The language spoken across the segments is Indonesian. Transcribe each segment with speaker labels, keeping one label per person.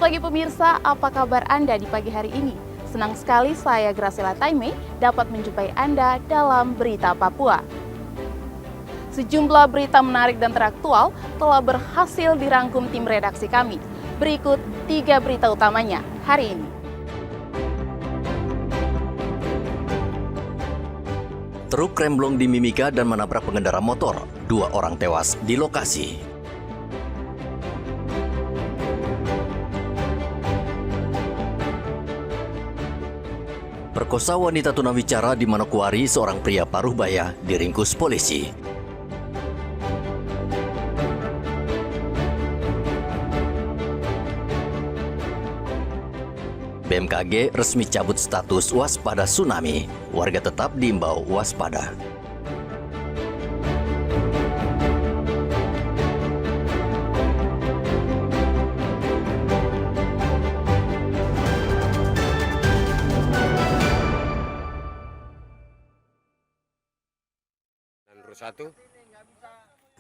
Speaker 1: Selamat pagi pemirsa, apa kabar Anda di pagi hari ini? Senang sekali saya Graciela Taime dapat menjumpai Anda dalam Berita Papua. Sejumlah berita menarik dan teraktual telah berhasil dirangkum tim redaksi kami. Berikut 3 berita utamanya hari ini.
Speaker 2: Truk remblong di Mimika dan menabrak pengendara motor. 2 orang tewas di lokasi. Perkosa wanita tunawicara di Manokwari, seorang pria Paruhbaya diringkus polisi. BMKG resmi cabut status waspada tsunami. Warga tetap diimbau waspada.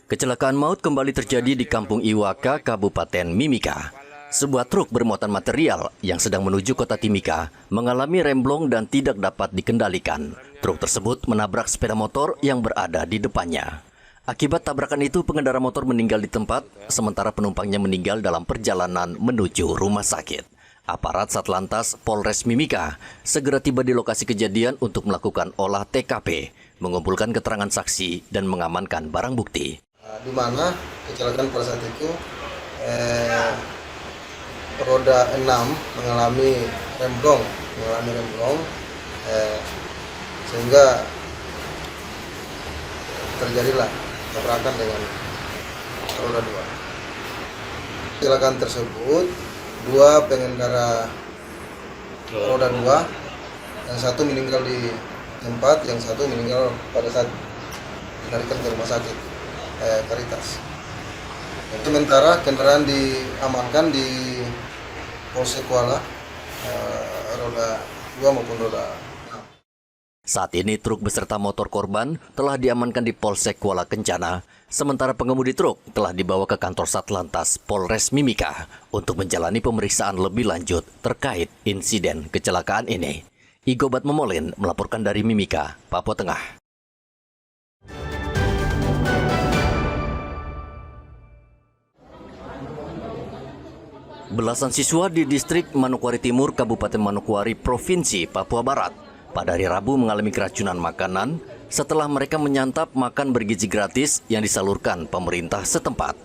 Speaker 2: Kecelakaan maut kembali terjadi di Kampung Iwaka, Kabupaten Mimika. Sebuah truk bermuatan material yang sedang menuju kota Timika mengalami remblong dan tidak dapat dikendalikan. Truk tersebut menabrak sepeda motor yang berada di depannya. Akibat tabrakan itu, pengendara motor meninggal di tempat, sementara penumpangnya meninggal dalam perjalanan menuju rumah sakit. Aparat Satlantas Polres Mimika segera tiba di lokasi kejadian untuk melakukan olah TKP, mengumpulkan keterangan saksi, dan mengamankan barang bukti.
Speaker 3: Di mana kecelakaan pada saat itu roda 6 mengalami remblong, sehingga terjadilah tabrakan dengan roda 2. Kecelakaan tersebut 2 pengendara roda 2, yang 1 meninggal di tempat, yang 1 meninggal pada saat dilarikan ke rumah sakit Caritas. Sementara kendaraan diamankan di Polsek Kuala, roda 2 maupun roda 6.
Speaker 2: Saat ini truk beserta motor korban telah diamankan di Polsek Kuala Kencana, sementara pengemudi truk telah dibawa ke kantor Satlantas Polres Mimika untuk menjalani pemeriksaan lebih lanjut terkait insiden kecelakaan ini. Igobat Memolin melaporkan dari Mimika, Papua Tengah. Belasan siswa di distrik Manokwari Timur, Kabupaten Manokwari, Provinsi Papua Barat, pada hari Rabu mengalami keracunan makanan setelah mereka menyantap makan bergizi gratis yang disalurkan pemerintah setempat.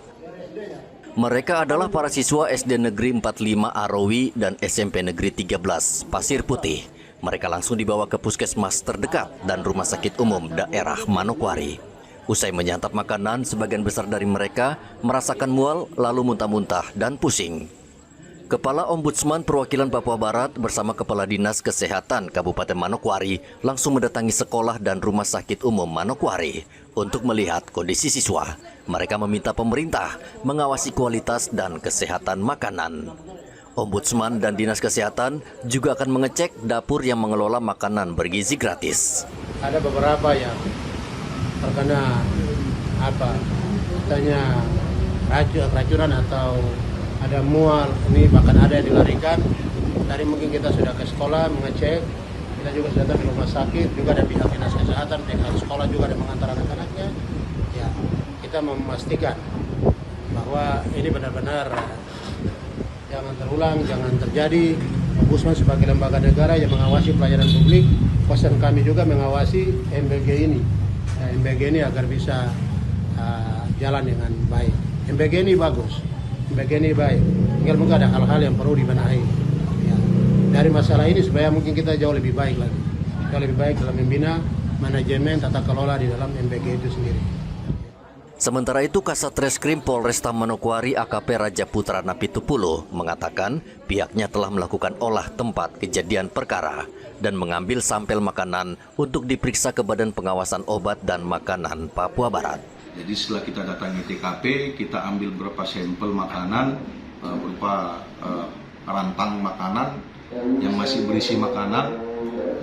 Speaker 2: Mereka adalah para siswa SD Negeri 45 Arawi dan SMP Negeri 13 Pasir Putih. Mereka langsung dibawa ke puskesmas terdekat dan rumah sakit umum daerah Manokwari. Usai menyantap makanan, sebagian besar dari mereka merasakan mual lalu muntah-muntah dan pusing. Kepala Ombudsman Perwakilan Papua Barat bersama Kepala Dinas Kesehatan Kabupaten Manokwari langsung mendatangi sekolah dan rumah sakit umum Manokwari untuk melihat kondisi siswa. Mereka meminta pemerintah mengawasi kualitas dan kesehatan makanan. Ombudsman dan Dinas Kesehatan juga akan mengecek dapur yang mengelola makanan bergizi gratis.
Speaker 4: Ada beberapa yang terkena katanya keracunan atau ada mual, ini bahkan ada yang dilarikan. Tadi mungkin kita sudah ke sekolah mengecek, kita juga sudah datang ke rumah sakit, juga ada pihak Dinas Kesehatan, pihak sekolah juga ada mengantar anak-anaknya. Ya, kita memastikan bahwa ini benar-benar jangan terulang, jangan terjadi. Ombudsman sebagai lembaga negara yang mengawasi pelayanan publik, pesan kami juga mengawasi MBG ini. MBG ini agar bisa jalan dengan baik. MBG ini bagus. Bagian ini baik, tinggal mungkin ada hal-hal yang perlu dibenahi. Ya. Dari masalah ini supaya mungkin kita jauh lebih baik lagi. Jauh lebih baik dalam membina manajemen tata kelola di dalam MBG itu sendiri.
Speaker 2: Sementara itu, Kasat Reskrim Polresta Manokwari AKP Raja Putra Napitupulo mengatakan pihaknya telah melakukan olah tempat kejadian perkara dan mengambil sampel makanan untuk diperiksa ke Badan Pengawasan Obat dan Makanan Papua Barat.
Speaker 5: Jadi setelah kita datangi TKP, kita ambil beberapa sampel makanan berupa rantang makanan yang masih berisi makanan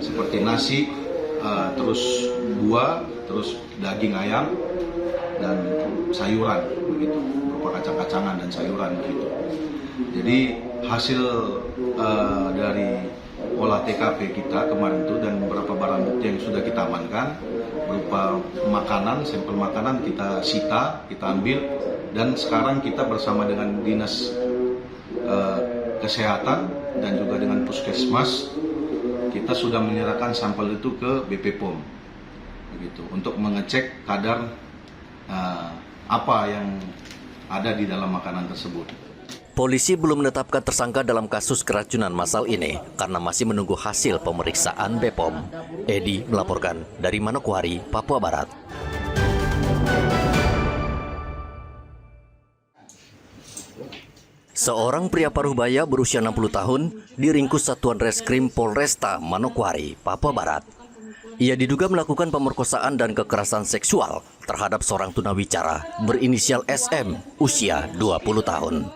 Speaker 5: seperti nasi, terus buah, terus daging ayam dan sayuran begitu, berupa kacang-kacangan dan sayuran begitu. Jadi hasil dari olah TKP kita kemarin itu dan beberapa barang bukti yang sudah kita amankan berupa makanan, sampel makanan kita sita, kita ambil, dan sekarang kita bersama dengan Dinas Kesehatan dan juga dengan Puskesmas kita sudah menyerahkan sampel itu ke BP POM begitu untuk mengecek kadar apa yang ada di dalam makanan tersebut.
Speaker 2: Polisi belum menetapkan tersangka dalam kasus keracunan massal ini karena masih menunggu hasil pemeriksaan BPOM. Edi melaporkan dari Manokwari, Papua Barat. Seorang pria paruh-baya berusia 60 tahun diringkus Satuan Reskrim Polresta Manokwari, Papua Barat. Ia diduga melakukan pemerkosaan dan kekerasan seksual terhadap seorang tunawicara berinisial SM, usia 20 tahun.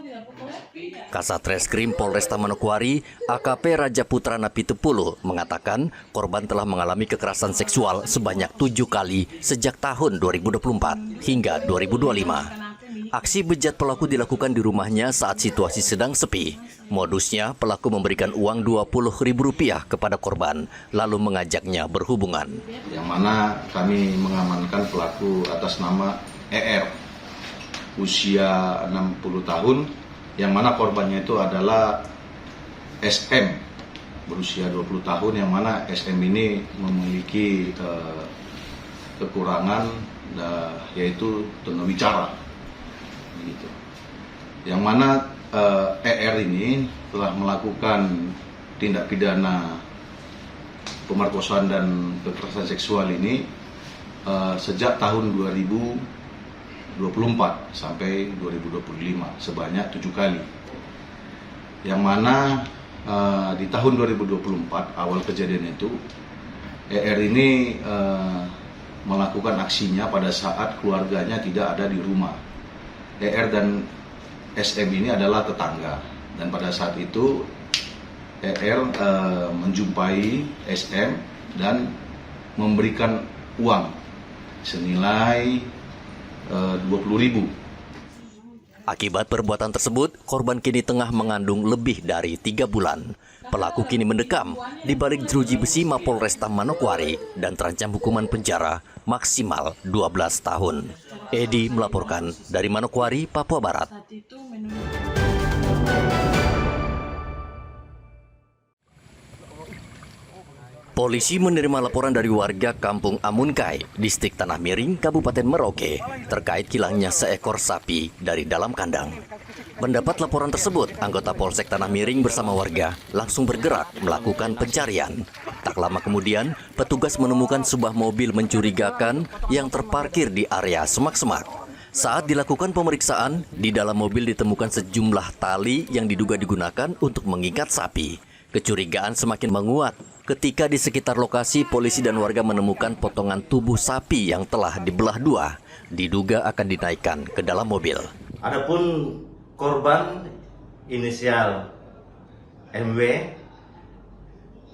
Speaker 2: Kasat Reskrim Polresta Manokwari, AKP Raja Putra Napitupulu, mengatakan korban telah mengalami kekerasan seksual sebanyak 7 kali sejak tahun 2024 hingga 2025. Aksi bejat pelaku dilakukan di rumahnya saat situasi sedang sepi. Modusnya, pelaku memberikan uang Rp20.000 kepada korban, lalu mengajaknya berhubungan.
Speaker 5: Yang mana kami mengamankan pelaku atas nama ER, usia 60 tahun, yang mana korbannya itu adalah SM, berusia 20 tahun, yang mana SM ini memiliki kekurangan, yaitu tunawicara. Gitu. Yang mana ER ini telah melakukan tindak pidana pemerkosaan dan kekerasan seksual ini sejak tahun 2024 sampai 2025 sebanyak 7 kali. Yang mana di tahun 2024 awal kejadian itu ER ini melakukan aksinya pada saat keluarganya tidak ada di rumah. ER dan SM ini adalah tetangga, dan pada saat itu ER menjumpai SM dan memberikan uang senilai 20.000.
Speaker 2: Akibat perbuatan tersebut, korban kini tengah mengandung lebih dari 3 bulan. Pelaku kini mendekam di balik jeruji besi Mapolresta Manokwari dan terancam hukuman penjara maksimal 12 tahun. Edi melaporkan dari Manokwari, Papua Barat. Polisi menerima laporan dari warga Kampung Amunkai, Distrik Tanah Miring, Kabupaten Merauke, terkait hilangnya seekor sapi dari dalam kandang. Mendapat laporan tersebut, anggota Polsek Tanah Miring bersama warga langsung bergerak melakukan pencarian. Tak lama kemudian, petugas menemukan sebuah mobil mencurigakan yang terparkir di area semak-semak. Saat dilakukan pemeriksaan, di dalam mobil ditemukan sejumlah tali yang diduga digunakan untuk mengikat sapi. Kecurigaan semakin menguat ketika di sekitar lokasi polisi dan warga menemukan potongan tubuh sapi yang telah dibelah dua, diduga akan dinaikkan ke dalam mobil.
Speaker 6: Adapun korban inisial MW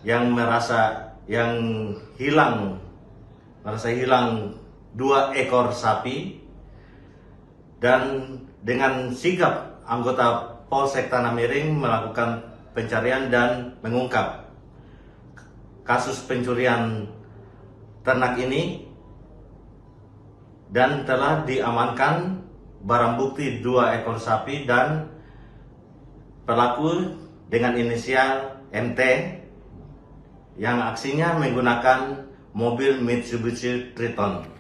Speaker 6: yang merasa hilang 2 ekor sapi, dan dengan sigap anggota Polsek Tanah Miring melakukan pencarian dan mengungkap kasus pencurian ternak ini, dan telah diamankan barang bukti 2 ekor sapi dan pelaku dengan inisial MT yang aksinya menggunakan mobil Mitsubishi Triton.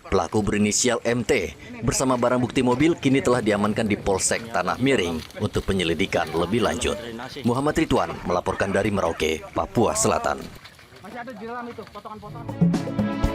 Speaker 2: Pelaku berinisial MT bersama barang bukti mobil kini telah diamankan di Polsek Tanah Miring untuk penyelidikan lebih lanjut. Muhammad Ridwan melaporkan dari Merauke, Papua Selatan.
Speaker 7: Masih ada di dalam itu potongan-potongan.